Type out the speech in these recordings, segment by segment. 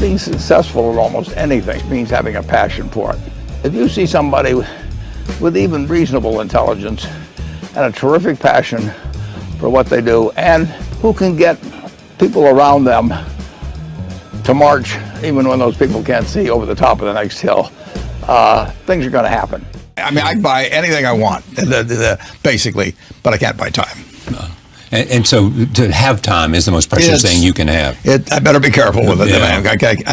being successful at almost anything means having a passion for it. If you see somebody with even reasonable intelligence and a terrific passion for what they do, and who can get people around them to march even when those people can't see over the top of the next hill, things are going to happen. I mean, I can buy anything I want, basically, but I can't buy time. And so to have time is the most precious thing you can have. I better be careful with it. Yeah.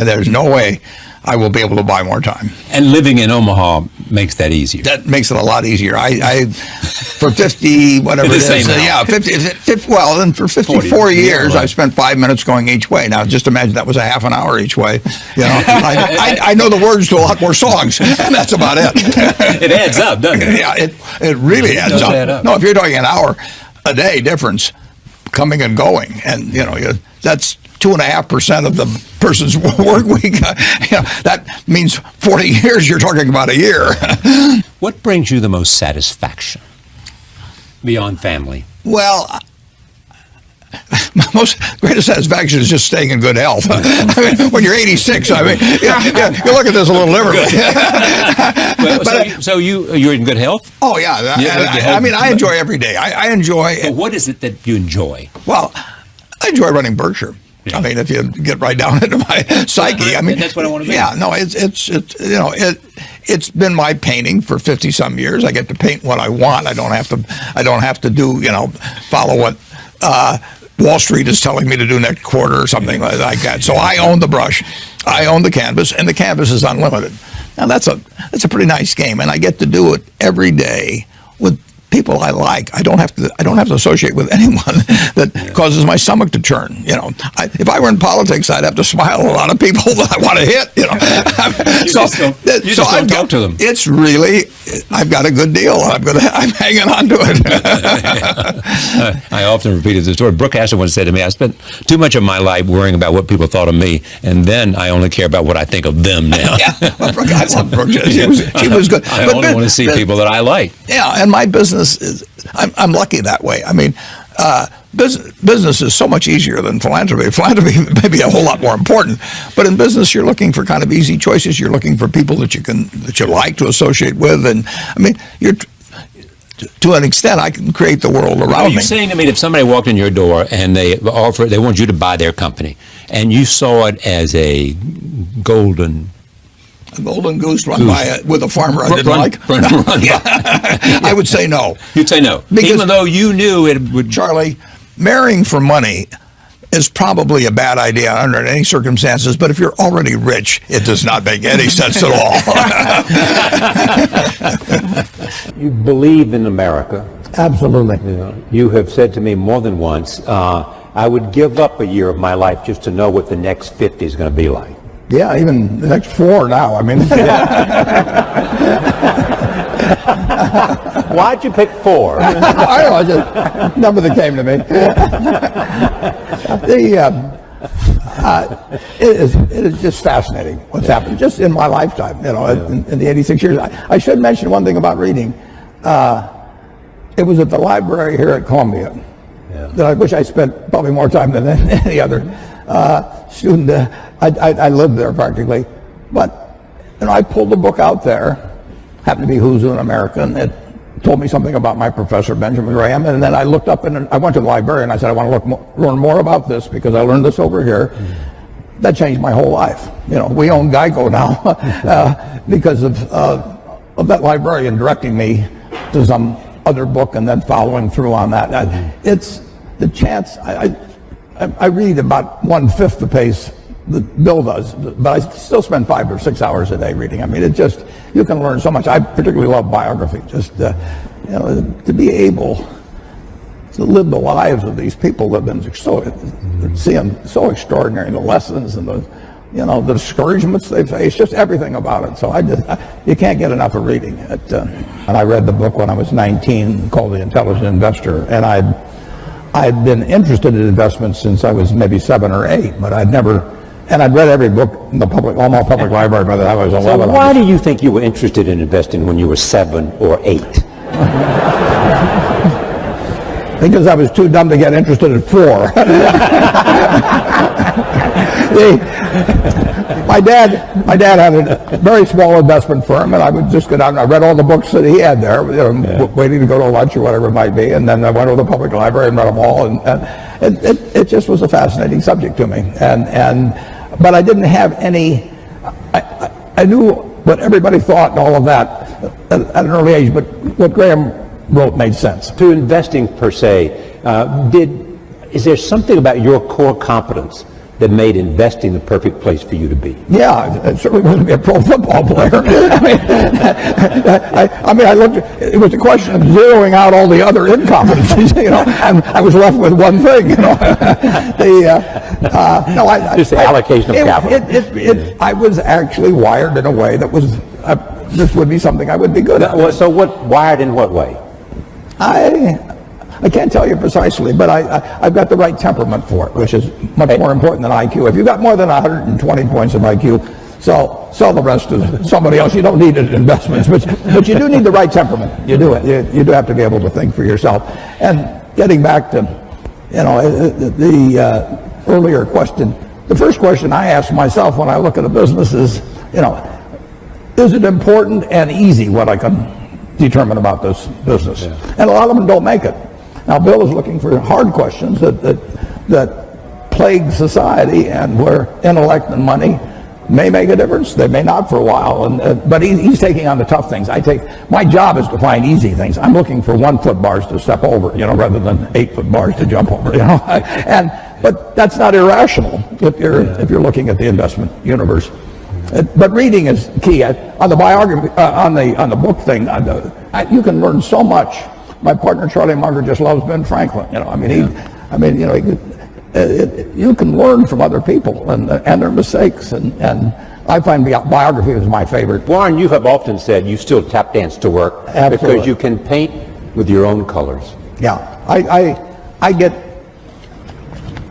There's no way I will be able to buy more time. And living in Omaha makes that easier. That makes it a lot easier. I for 50, whatever it is, well, then for 54 years, I've spent 5 minutes going each way. Now, just imagine that was a half an hour each way. You know, I know the words to a lot more songs, and that's about it. It adds up, doesn't it? Yeah, it really adds up. Add up. No, if you're talking an hour a day difference coming and going, and you know, that's 2.5% of the person's work week. That means 40 years. You're talking about a year. What brings you the most satisfaction beyond family? Well, my greatest satisfaction is just staying in good health. I mean, when you're 86, I mean, you look at this a little liberally. So you're in good health? Oh yeah. I mean, I enjoy every day. I enjoy. But what is it that you enjoy? Well, I enjoy running Berkshire. Yeah. I mean, if you get right down into my psyche, I mean, that's what I want to be. Yeah, no, it's been my painting for 50 some years. I get to paint what I want. I don't have to do, follow what Wall Street is telling me to do next quarter or something like that. So I own the brush, I own the canvas, and the canvas is unlimited. Now that's a pretty nice game, and I get to do it every day with people I like. I don't have to associate with anyone that causes my stomach to churn. If I were in politics, I'd have to smile at a lot of people that I want to hit. You just don't talk to them. It's really, I've got a good deal. I'm hanging on to it. I often repeated the story. Brooke Astor once said to me, "I spent too much of my life worrying about what people thought of me, and then I only care about what I think of them now." Yeah, well, Brooke, I love Brooke. She was good. I only want to see people that I like. Yeah, and my business is, I'm lucky that way. I mean, business is so much easier than philanthropy. Philanthropy may be a whole lot more important, but in business, you're looking for kind of easy choices. You're looking for people that you like to associate with, and I mean, to an extent, I can create the world around me. Are you saying to me, if somebody walked in your door and they want you to buy their company, and you saw it as a golden goose run by with a farmer I didn't like? I would say no. You'd say no, because even though you knew it would. Charlie, marrying for money is probably a bad idea under any circumstances, but if you're already rich, it does not make any sense at all. You believe in America. Absolutely. You have said to me more than once, I would give up a year of my life just to know what the next 50 is going to be like. Yeah, even the next 4 now. I mean, why'd you pick 4? I don't know, just number that came to me. It is just fascinating what's happened just in my lifetime. In the 86 years. I should mention one thing about reading. It was at the library here at Columbia that I wish I spent probably more time than any other student. I lived there practically, but I pulled the book out there. Happened to be Who's Who in America, and it told me something about my professor Benjamin Graham. And then I looked up and I went to the library and I said, I want to learn more about this because I learned this over here. That changed my whole life. We own Geico now because of that librarian directing me to some other book and then following through on that. It's the chance. I read about 1/5 the pace that Bill does, but I still spend 5 or 6 hours a day reading. I mean, you can learn so much. I particularly love biography. Just to be able to live the lives of these people that have been so extraordinary, the lessons and the discouragements they face, just everything about it. So you can't get enough of reading it. And I read the book when I was 19 called The Intelligent Investor, and I'd been interested in investments since I was maybe 7 or 8, but I'd read every book in the Omaha Public Library by the time I was 11. So why do you think you were interested in investing when you were 7 or 8? Because I was too dumb to get interested at 4. My dad had a very small investment firm, and I would just go down and I read all the books that he had there, waiting to go to lunch or whatever it might be, and then I went to the public library and read them all, and it just was a fascinating subject to me. But I didn't have any. I knew what everybody thought and all of that at an early age, but what Graham wrote made sense. To investing per se, is there something about your core competence that made investing the perfect place for you to be? Yeah, it certainly wasn't to be a pro football player. I looked. It was a question of zeroing out all the other incompetencies, and I was left with one thing, Just the allocation of capital. I was actually wired in a way that was. This would be something I would be good at. So wired in what way? I can't tell you precisely, but I've got the right temperament for it, which is much more important than IQ. If you've got more than 120 points of IQ, sell the rest to somebody else. You don't need it in investments, but you do need the right temperament. You do. You do have to be able to think for yourself. And getting back to, the earlier question, the first question I ask myself when I look at a business is it important and easy what I can determine about this business? Yeah. And a lot of them don't make it. Now, Bill is looking for hard questions that plague society, and where intellect and money may make a difference. They may not for a while, but he's taking on the tough things. My job is to find easy things. I'm looking for 1 foot bars to step over, rather than 8 foot bars to jump over, But that's not irrational if you're looking at the investment universe. But reading is key. On the biography, on the book thing, you can learn so much. My partner Charlie Munger just loves Ben Franklin. You can learn from other people and their mistakes, and I find biography is my favorite. Warren, you have often said you still tap dance to work. Absolutely. Because you can paint with your own colors. Yeah,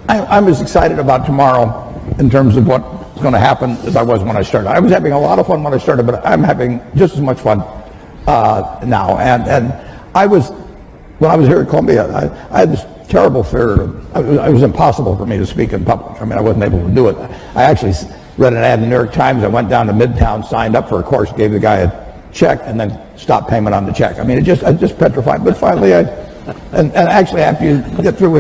I'm as excited about tomorrow in terms of what's going to happen as I was when I started. I was having a lot of fun when I started, but I'm having just as much fun now. And when I was here at Columbia, I had this terrible fear. It was impossible for me to speak in public. I wasn't able to do it. I actually read an ad in the New York Times. I went down to Midtown, signed up for a course, gave the guy a check, and then stopped payment on the check. I was just petrified. But finally, and actually, after you get through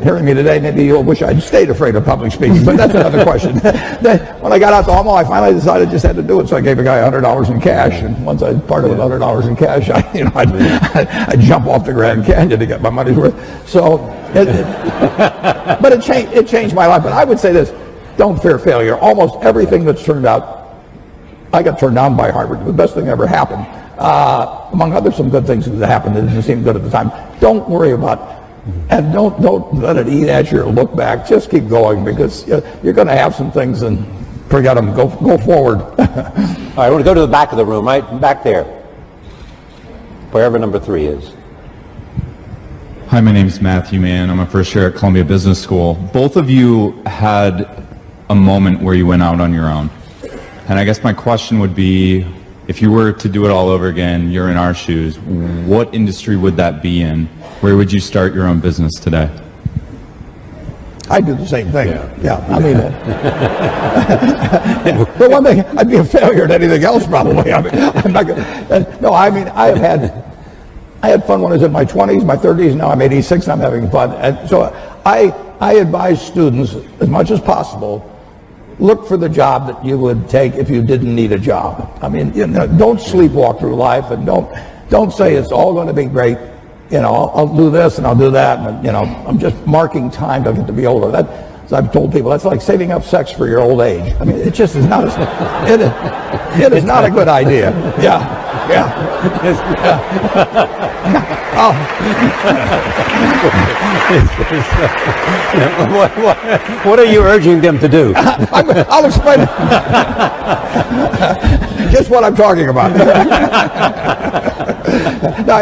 hearing me today, maybe you'll wish I'd stayed afraid of public speaking, but that's another question. When I got out to Omaha, I finally decided I just had to do it, so I gave a guy $100 in cash, and once I parted with $100 in cash, I'd jump off the Grand Canyon to get my money's worth. So, but it changed my life. But I would say this: don't fear failure. Almost everything that's turned out, I got turned down by Harvard. The best thing that ever happened, among other some good things that happened that didn't seem good at the time. Don't worry about. And don't let it eat at you or look back. Just keep going, because you're going to have some things and forget them. Go forward. All right, I want to go to the back of the room, right back there, wherever number 3 is. Hi, my name is Matthew Mann. I'm a first year at Columbia Business School. Both of you had a moment where you went out on your own. And I guess my question would be, if you were to do it all over again, you're in our shoes, what industry would that be in? Where would you start your own business today? I'd do the same thing. Yeah. The one thing, I'd be a failure at anything else probably. I'm not gonna, I had fun when I was in my 20s, my 30s. Now I'm 86. I'm having fun, and so I advise students as much as possible. Look for the job that you would take if you didn't need a job. Don't sleepwalk through life, and don't say it's all going to be great. I'll do this and I'll do that, and I'm just marking time to get to be older. As I've told people, that's like saving up sex for your old age. It just is not. It is not a good idea. Yeah. What are you urging them to do? I'll explain it. Just what I'm talking about. Now,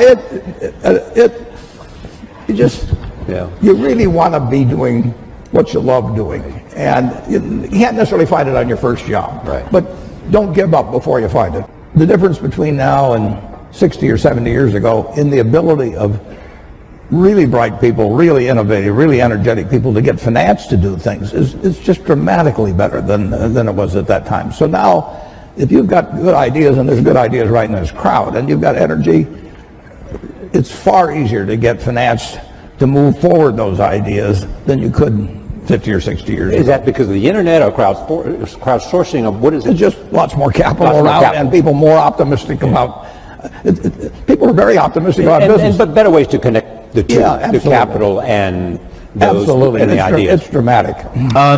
you really want to be doing what you love doing, and you can't necessarily find it on your first job. Right. But don't give up before you find it. The difference between now and 60 or 70 years ago in the ability of really bright people, really innovative, really energetic people to get finance to do things is just dramatically better than it was at that time. So now, if you've got good ideas, and there's good ideas right in this crowd, and you've got energy, it's far easier to get finance to move forward those ideas than you could 50 or 60 years ago. Is that because of the internet or crowdsourcing, or what is it? It's just lots more capital Lots more around, capital. and people more optimistic about. People are very optimistic about business. But better ways to connect the two, Yeah, the absolutely. capital and those Absolutely, and the ideas. it's dramatic.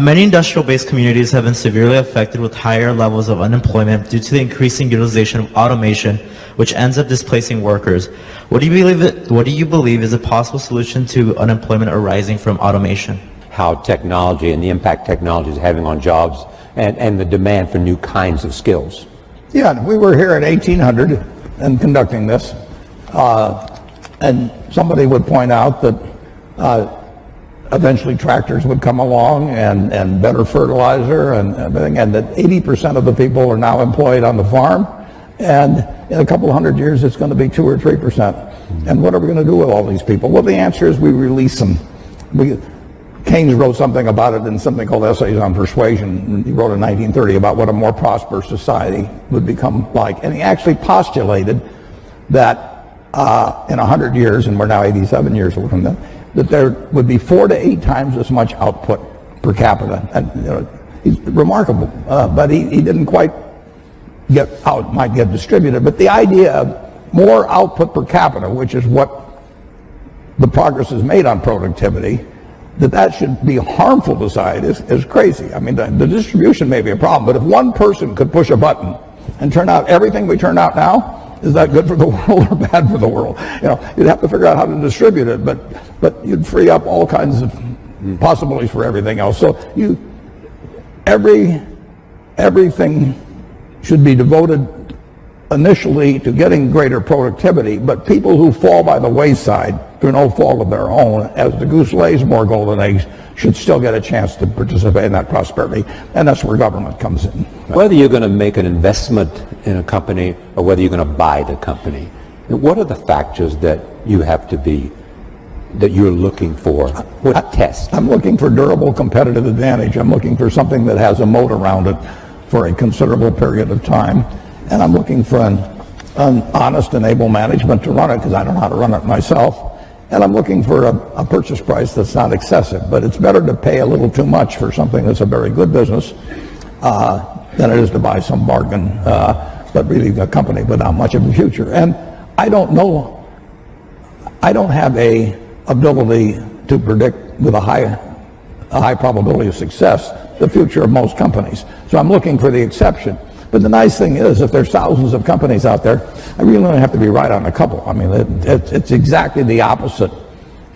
Many industrial-based communities have been severely affected with higher levels of unemployment due to the increasing utilization of automation, which ends up displacing workers. What do you believe is a possible solution to unemployment arising from automation? How technology and the impact technology is having on jobs and the demand for new kinds of skills. Yeah, we were here in 1800 and conducting this, and somebody would point out that eventually tractors would come along and better fertilizer and everything, and that 80% of the people are now employed on the farm, and in a couple of hundred years it's going to be 2 or 3%. And what are we going to do with all these people? Well, the answer is we release them. Keynes wrote something about it in something called Essays on Persuasion. He wrote in 1930 about what a more prosperous society would become like. And he actually postulated that in 100 years, and we're now 87 years from that, that there would be 4 to 8 times as much output per capita. And he's remarkable, but he didn't quite get out, might get distributed. But the idea of more output per capita, which is what the progress is made on productivity, that should be harmful to society is crazy. I mean, the distribution may be a problem, but if one person could push a button and turn out everything we turn out now, is that good for the world or bad for the world? You'd have to figure out how to distribute it, but you'd free up all kinds of possibilities for everything else. So everything should be devoted initially to getting greater productivity, but people who fall by the wayside through no fault of their own, as the goose lays more golden eggs, should still get a chance to participate in that prosperity, and that's where government comes in. Whether you're going to make an investment in a company or whether you're going to buy the company, what are the factors that you're looking for? What test? I'm looking for durable competitive advantage. I'm looking for something that has a moat around it for a considerable period of time. And I'm looking for an honest and able management to run it, because I don't know how to run it myself. And I'm looking for a purchase price that's not excessive. But it's better to pay a little too much for something that's a very good business than it is to buy some bargain, but really a company without much of a future. And I don't know. I don't have a ability to predict with a high probability of success the future of most companies. So I'm looking for the exception. But the nice thing is, if there's thousands of companies out there, I really only have to be right on a couple. I mean, it's exactly the opposite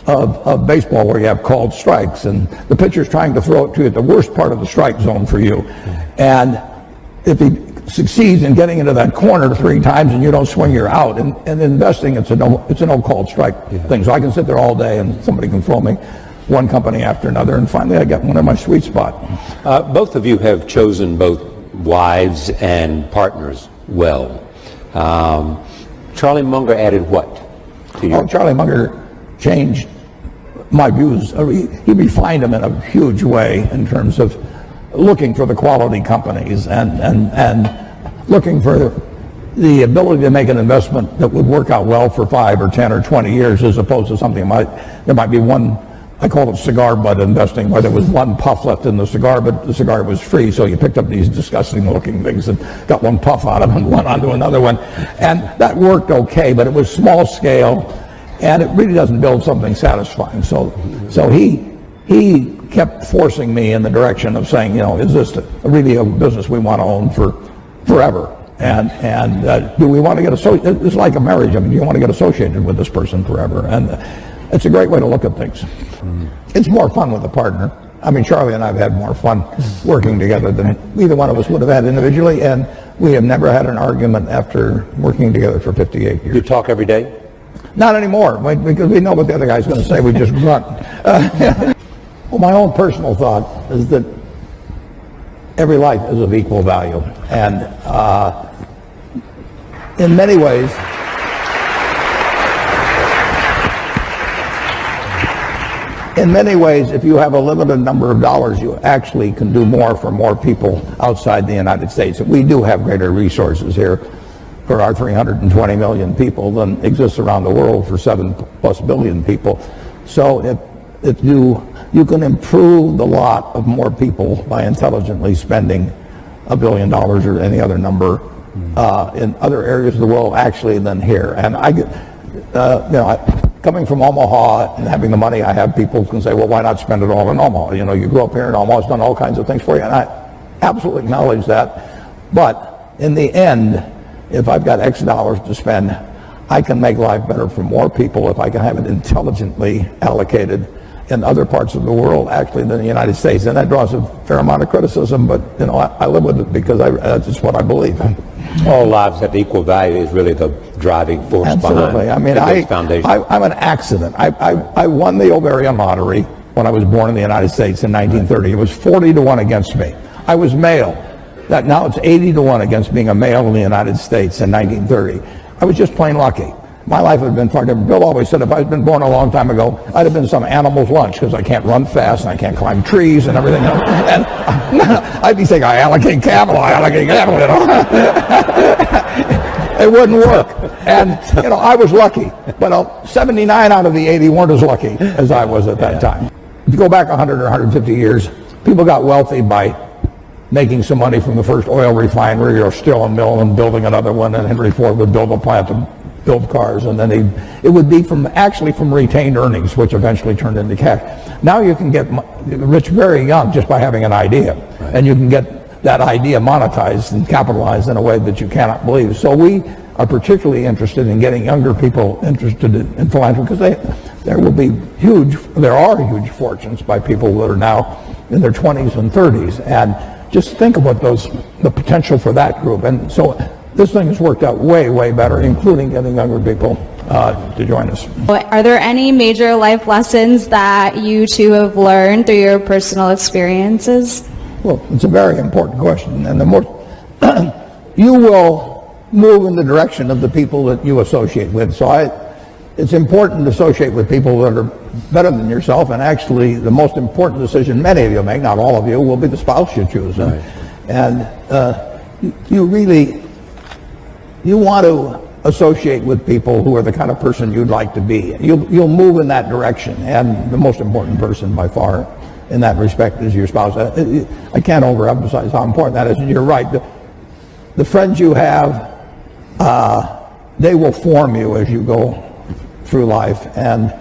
of baseball, where you have called strikes, and the pitcher's trying to throw it to you at the worst part of the strike zone for you. And if he succeeds in getting into that corner 3 times and you don't swing, you're out. And in investing, it's a no called strike thing. So I can sit there all day and somebody can throw me one company after another, and finally I get one in my sweet spot. Both of you have chosen both wives and partners well. Charlie Munger added what to you? Oh, Charlie Munger changed my views. He refined them in a huge way in terms of looking for the quality companies and looking for the ability to make an investment that would work out well for 5 or 10 or 20 years, as opposed to something there might be one. I call it cigar butt investing, where there was one puff left in the cigar, but the cigar was free, so you picked up these disgusting looking things and got one puff out of them and went on to another one. And that worked okay, but it was small scale, and it really doesn't build something satisfying. So he kept forcing me in the direction of saying, is this really a business we want to own for forever? And do we want to get associated? It's like a marriage. I mean, do you want to get associated with this person forever? And it's a great way to look at things. It's more fun with a partner. I mean, Charlie and I have had more fun working together than either one of us would have had individually, and we have never had an argument after working together for 58 years. You talk every day? Not anymore, because we know what the other guy's going to say. We just grunt. Well, my own personal thought is that every life is of equal value, and in many ways, in many ways, if you have a limited number of dollars, you actually can do more for more people outside the United States. We do have greater resources here for our 320 million people than exists around the world for 7+ billion people. So if you can improve the lot of more people by intelligently spending $1 billion or any other number in other areas of the world actually than here. And I get, coming from Omaha and having the money I have, people can say, well, why not spend it all in Omaha? You know, you grew up here in Omaha, it's done all kinds of things for you, and I absolutely acknowledge that. But in the end, if I've got X dollars to spend, I can make life better for more people if I can have it intelligently allocated in other parts of the world actually than the United States. And that draws a fair amount of criticism, but you know, I live with it because that's just what I believe. All lives have equal value is really the driving force Absolutely. behind I mean, the foundation. I'm an accident. I won the ovarian lottery when I was born in the United States in 1930. It was 40-1 against me. I was male. That now it's 80-1 against being a male in the United States in 1930. I was just plain lucky. My life had been far different. Bill always said if I'd been born a long time ago, I'd have been some animal's lunch because I can't run fast and I can't climb trees and everything else. And I'd be saying, I allocate capital, you know. It wouldn't work. And, you know, I was lucky. But 79 out of the 80 weren't as lucky as I was at that time. If you go back 100 or 150 years, people got wealthy by making some money from the first oil refinery or steel mill and building another one, and Henry Ford would build a plant to build cars, and then it would be from retained earnings, which eventually turned into cash. Now you can get rich very young just by having an idea, and you can get that idea monetized and capitalized in a way that you cannot believe. So we are particularly interested in getting younger people interested in philanthropy because there are huge fortunes by people that are now in their 20s and 30s, and just think about the potential for that group. And so this thing has worked out way, way better, including getting younger people to join us. Are there any major life lessons that you two have learned through your personal experiences? Well, it's a very important question, and the more you will move in the direction of the people that you associate with. So it's important to associate with people that are better than yourself, and actually the most important decision many of you make, not all of you, will be the spouse you choose. Right. And you want to associate with people who are the kind of person you'd like to be. You'll move in that direction, and the most important person by far in that respect is your spouse. I can't overemphasize how important that is, and you're right. The friends you have, they will form you as you go through life, and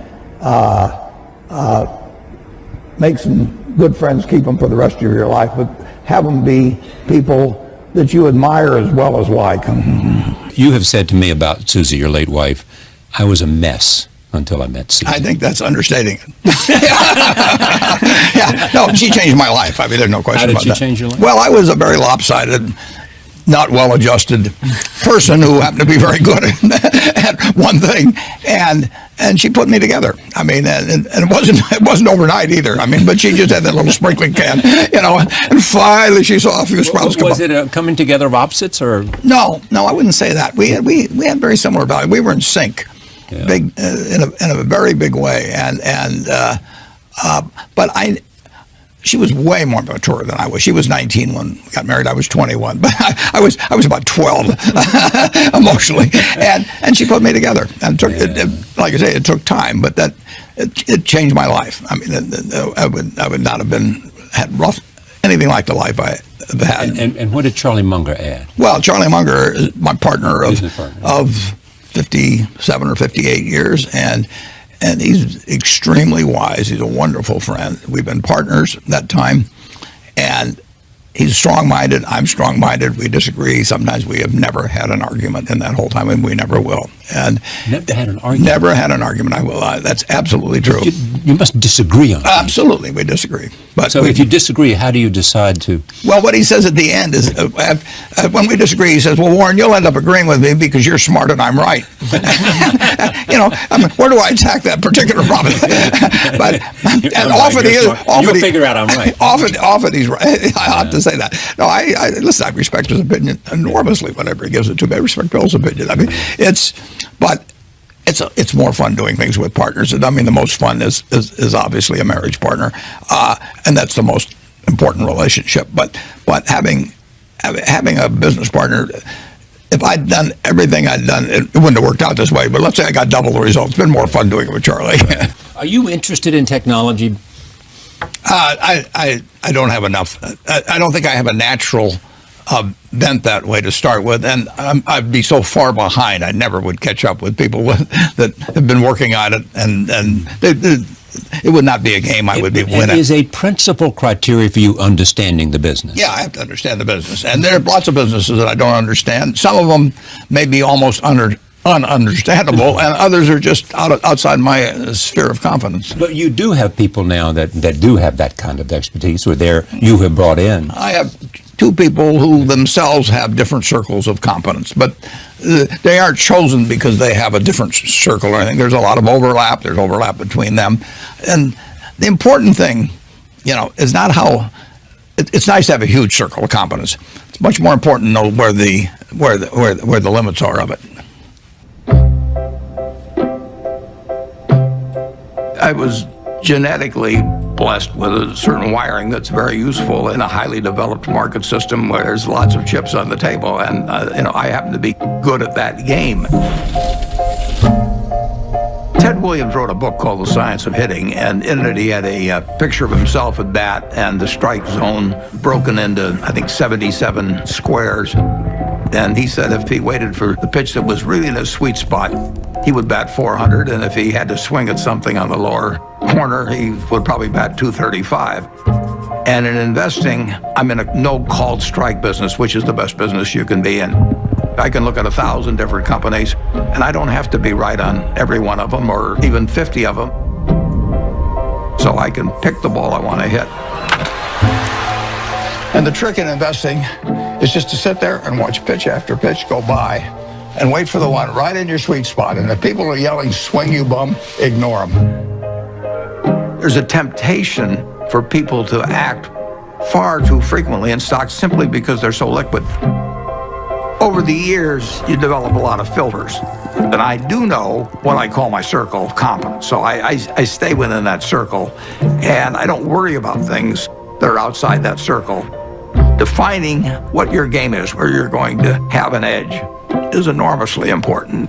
make some good friends, keep them for the rest of your life, but have them be people that you admire as well as like. You have said to me about Susie, your late wife, I was a mess until I met Susie. I think that's understating it. Yeah, no, she changed my life. I mean, there's no question about that. How did she change your life? Well, I was a very lopsided, not well-adjusted person who happened to be very good at one thing, and she put me together. I mean, and it wasn't overnight either. I mean, but she just had that little sprinkling can, you know, and finally she saw a few sprouts come up. Was it a coming together of opposites, or? No, I wouldn't say that. We had very similar values. We were in sync, big in a very big way, but she was way more mature than I was. She was 19 when we got married. I was 21, but I was about 12 emotionally, and she put me together. And like I say, it took time, but it changed my life. I mean, I would not have had anything like the life I have had. And what did Charlie Munger add? Well, Charlie Munger is my partner of 57 or 58 years, and he's extremely wise. He's a wonderful friend. We've been partners that time, and he's strong-minded. I'm strong-minded. We disagree. Sometimes we have never had an argument in that whole time, and we never will. And never had an argument? Never had an argument. I will. That's absolutely true. You must disagree on it. Absolutely, we disagree. But so if you disagree, how do you decide to? Well, what he says at the end is, when we disagree, he says, well, Warren, you'll end up agreeing with me because you're smart and I'm right. You know, I mean, where do I attack that particular problem? But and often he is. You'll figure out I'm right. Often he's right. I have to say that. No, listen, I respect his opinion enormously whenever he gives it to me. I respect Bill's opinion. I mean, but it's more fun doing things with partners. I mean, the most fun is obviously a marriage partner, and that's the most important relationship. But having a business partner, if I'd done everything I'd done, it wouldn't have worked out this way. But let's say I got double the results. It's been more fun doing it with Charlie. Are you interested in technology? I don't have enough. I don't think I have a natural bent that way to start with, and I'd be so far behind. I never would catch up with people that have been working on it, and it would not be a game I would be winning. It is a principal criteria for you understanding the business. Yeah, I have to understand the business, and there are lots of businesses that I don't understand. Some of them may be almost ununderstandable, and others are just outside my sphere of confidence. But you do have people now that do have that kind of expertise, or you have brought in. I have two people who themselves have different circles of competence, but they aren't chosen because they have a different circle or anything. There's a lot of overlap. There's overlap between them. And the important thing, is not how. It's nice to have a huge circle of competence. It's much more important to know where the limits are of it. I was genetically blessed with a certain wiring that's very useful in a highly developed market system where there's lots of chips on the table, and I happen to be good at that game. Ted Williams wrote a book called The Science of Hitting, and in it he had a picture of himself at bat and the strike zone broken into, I think, 77 squares. And he said if he waited for the pitch that was really in a sweet spot, he would bat 400, and if he had to swing at something on the lower corner, he would probably bat 235. And in investing, I'm in a no-called strike business, which is the best business you can be in. I can look at 1,000 different companies, and I don't have to be right on every one of them, or even 50 of them. So I can pick the ball I want to hit. And the trick in investing is just to sit there and watch pitch after pitch go by and wait for the one right in your sweet spot. And if people are yelling, "Swing, you bum," ignore them. There's a temptation for people to act far too frequently in stocks simply because they're so liquid. Over the years, you develop a lot of filters. And I do know what I call my circle of competence. So I stay within that circle, and I don't worry about things that are outside that circle. Defining what your game is, where you're going to have an edge, is enormously important.